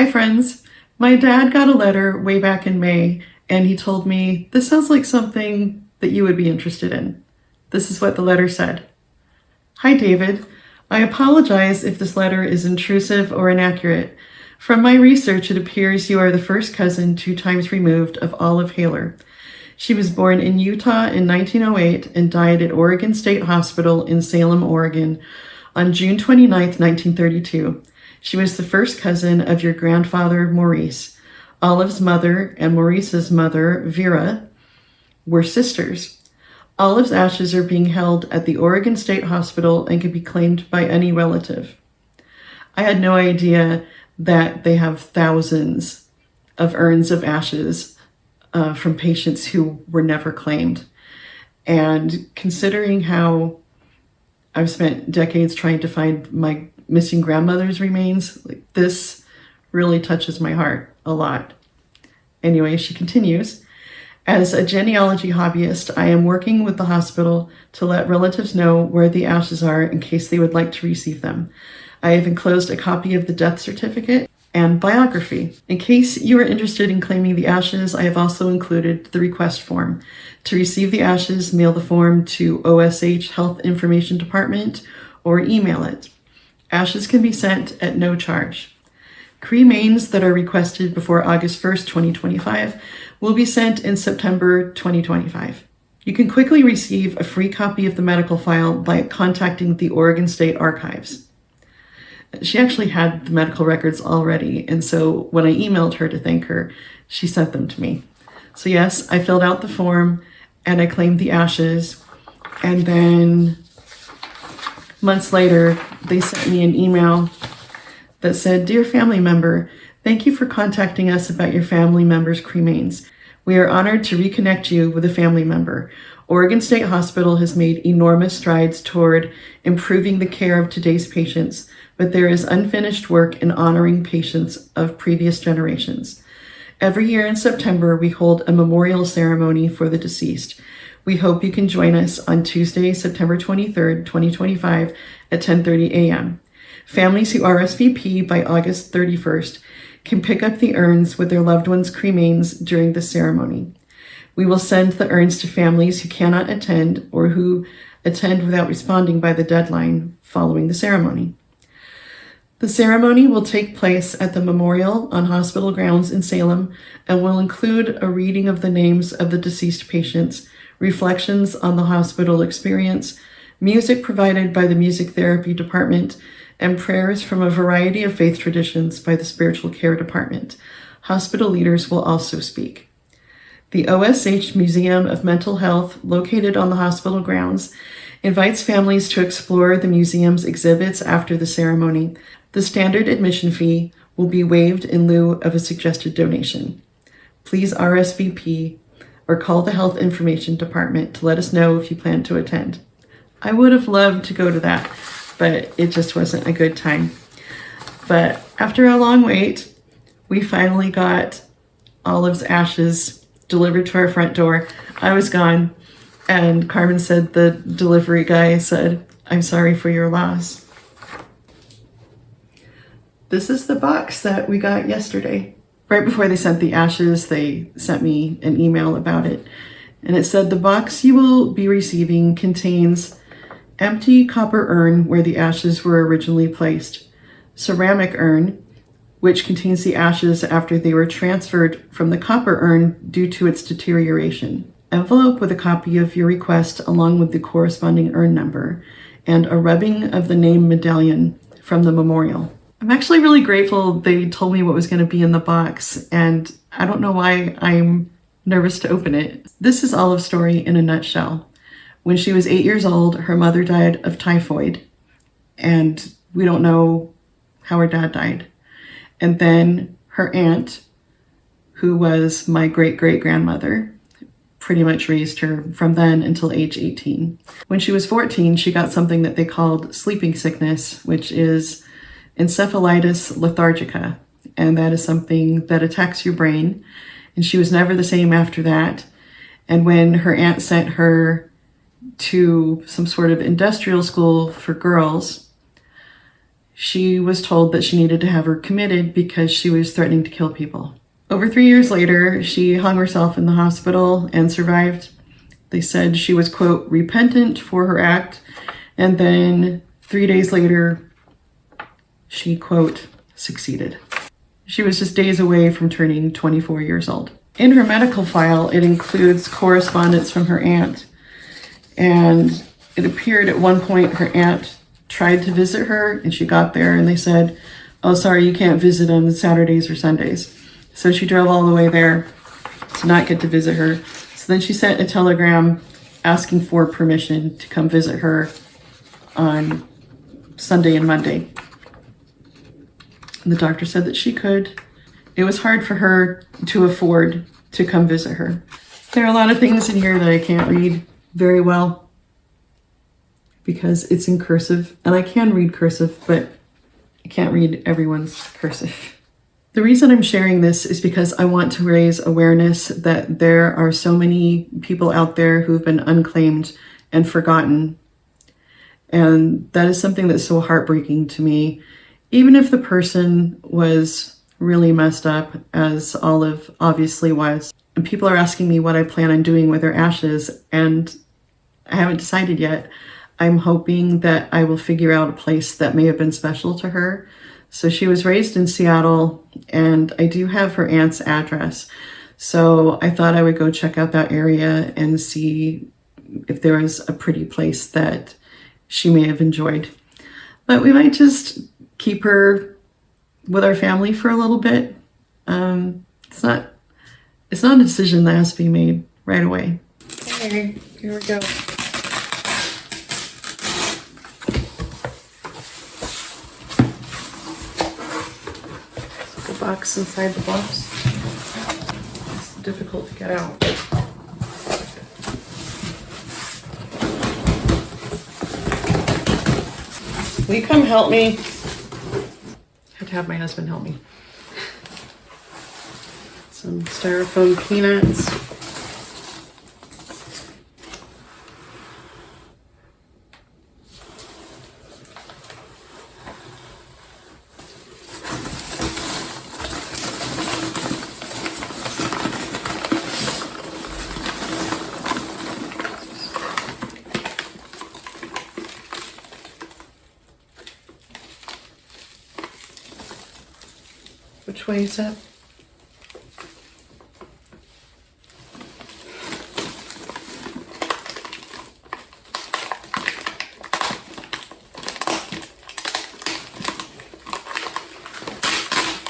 Hi friends, my dad got a letter way back in May and he told me, this sounds like something that you would be interested in. This is what the letter said. Hi David, I apologize if this letter is intrusive or inaccurate. From my research, it appears you are the first cousin 2 times removed of Olive Haler. She was born in Utah in 1908 and died at Oregon State Hospital in Salem, Oregon on June 29, 1932. She was the first cousin of your grandfather, Maurice. Olive's mother and Maurice's mother, Vera, were sisters. Olive's ashes are being held at the Oregon State Hospital and can be claimed by any relative. I had no idea that they have thousands of urns of ashes from patients who were never claimed. And considering how I've spent decades trying to find my missing grandmother's remains, like, this really touches my heart a lot. Anyway, she continues, as a genealogy hobbyist, I am working with the hospital to let relatives know where the ashes are in case they would like to receive them. I have enclosed a copy of the death certificate and biography. In case you are interested in claiming the ashes, I have also included the request form. To receive the ashes, mail the form to OSH Health Information Department or email it. Ashes can be sent at no charge. Cremains that are requested before August 1st, 2025 will be sent in September 2025. You can quickly receive a free copy of the medical file by contacting the Oregon State Archives. She actually had the medical records already, and so when I emailed her to thank her, she sent them to me. So yes, I filled out the form and I claimed the ashes, and then months later, they sent me an email that said, Dear family member, thank you for contacting us about your family member's cremains. We are honored to reconnect you with a family member. Oregon State Hospital has made enormous strides toward improving the care of today's patients, but there is unfinished work in honoring patients of previous generations. Every year in September, we hold a memorial ceremony for the deceased. We hope you can join us on Tuesday, September 23rd, 2025 at 10:30 a.m. Families who RSVP by August 31st can pick up the urns with their loved ones' cremains during the ceremony. We will send the urns to families who cannot attend or who attend without responding by the deadline following the ceremony. The ceremony will take place at the memorial on hospital grounds in Salem and will include a reading of the names of the deceased patients, reflections on the hospital experience, music provided by the music therapy department, and prayers from a variety of faith traditions by the spiritual care department. Hospital leaders will also speak. The OSH Museum of Mental Health, located on the hospital grounds, invites families to explore the museum's exhibits after the ceremony. The standard admission fee will be waived in lieu of a suggested donation. Please RSVP or call the Health Information Department to let us know if you plan to attend. I would have loved to go to that, but it just wasn't a good time. But after a long wait, we finally got Olive's ashes delivered to our front door. I was gone, and Carmen said the delivery guy said, I'm sorry for your loss. This is the box that we got yesterday. Right before they sent the ashes, they sent me an email about it. And it said, the box you will be receiving contains empty copper urn where the ashes were originally placed, ceramic urn, which contains the ashes after they were transferred from the copper urn due to its deterioration, envelope with a copy of your request along with the corresponding urn number, and a rubbing of the name medallion from the memorial. I'm actually really grateful they told me what was going to be in the box, and I don't know why I'm nervous to open it. This is Olive's story in a nutshell. When she was 8 years old, her mother died of typhoid, and we don't know how her dad died. And then her aunt, who was my great-great-grandmother, pretty much raised her from then until age 18. When she was 14, she got something that they called sleeping sickness, which is encephalitis lethargica, and that is something that attacks your brain. And she was never the same after that. And when her aunt sent her to some sort of industrial school for girls, she was told that she needed to have her committed because she was threatening to kill people. Over 3 years later, she hung herself in the hospital and survived. They said she was, quote, repentant for her act. And then 3 days later, she, quote, succeeded. She was just days away from turning 24 years old. In her medical file, it includes correspondence from her aunt. And it appeared at one point her aunt tried to visit her and she got there and they said, oh, sorry, you can't visit on Saturdays or Sundays. So she drove all the way there to not get to visit her. So then she sent a telegram asking for permission to come visit her on Sunday and Monday. And the doctor said that she could. It was hard for her to afford to come visit her. There are a lot of things in here that I can't read very well because it's in cursive, and I can read cursive, but I can't read everyone's cursive. The reason I'm sharing this is because I want to raise awareness that there are so many people out there who've been unclaimed and forgotten. And that is something that's so heartbreaking to me. Even if the person was really messed up, as Olive obviously was. And people are asking me what I plan on doing with her ashes, and I haven't decided yet. I'm hoping that I will figure out a place that may have been special to her. So she was raised in Seattle, and I do have her aunt's address. So I thought I would go check out that area and see if there was a pretty place that she may have enjoyed. But we might just keep her with our family for a little bit. It's not a decision that has to be made right away. Okay, here we go. The box inside the box. It's difficult to get out. Will you come help me? I have to have my husband help me. Some styrofoam peanuts. Which way is that?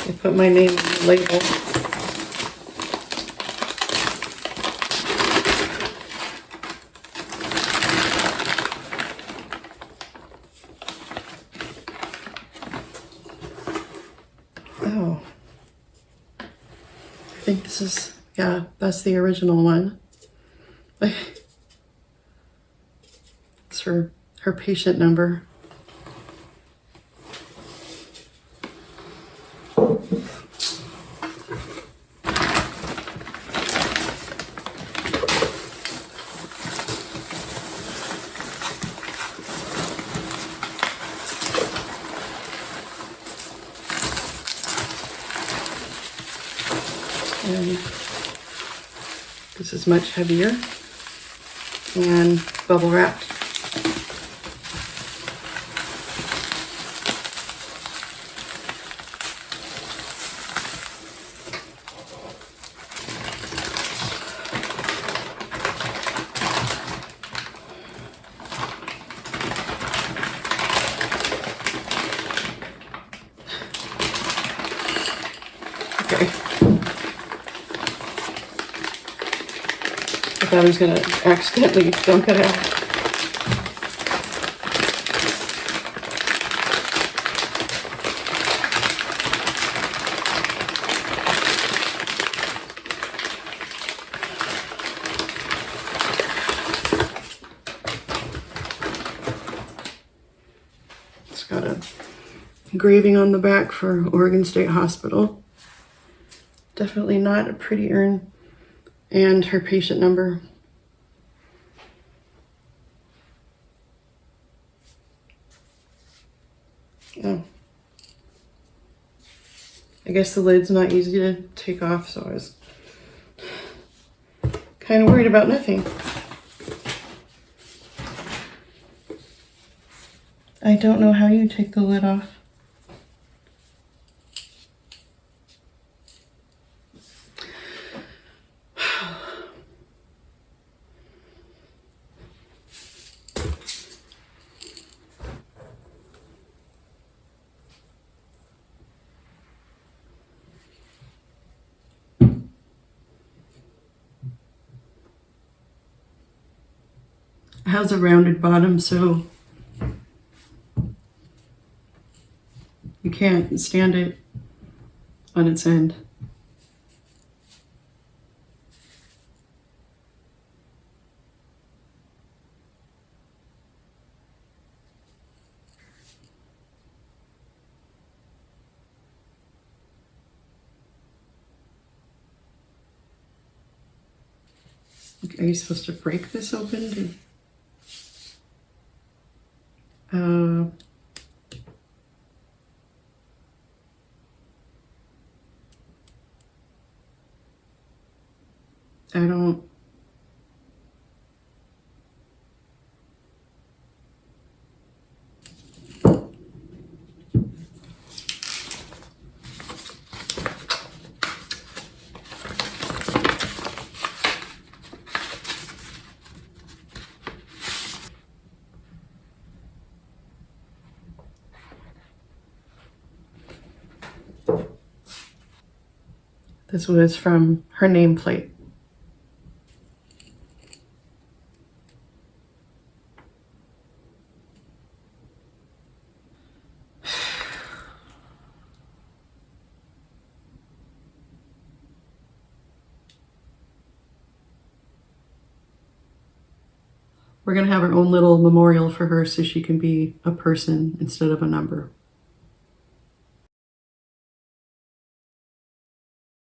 I put my name on the label. Oh. I think this is, yeah, that's the original one. It's her patient number. And this is much heavier and bubble wrapped. Okay. I thought I was going to accidentally dump it out. It's got a engraving on the back for Oregon State Hospital. Definitely not a pretty urn. And her patient number. Oh, I guess the lid's not easy to take off, so I was kind of worried about nothing. I don't know how you take the lid off. It has a rounded bottom, so you can't stand it on its end. Are you supposed to break this open? I don't. This was from her nameplate. We're going to have our own little memorial for her so she can be a person instead of a number.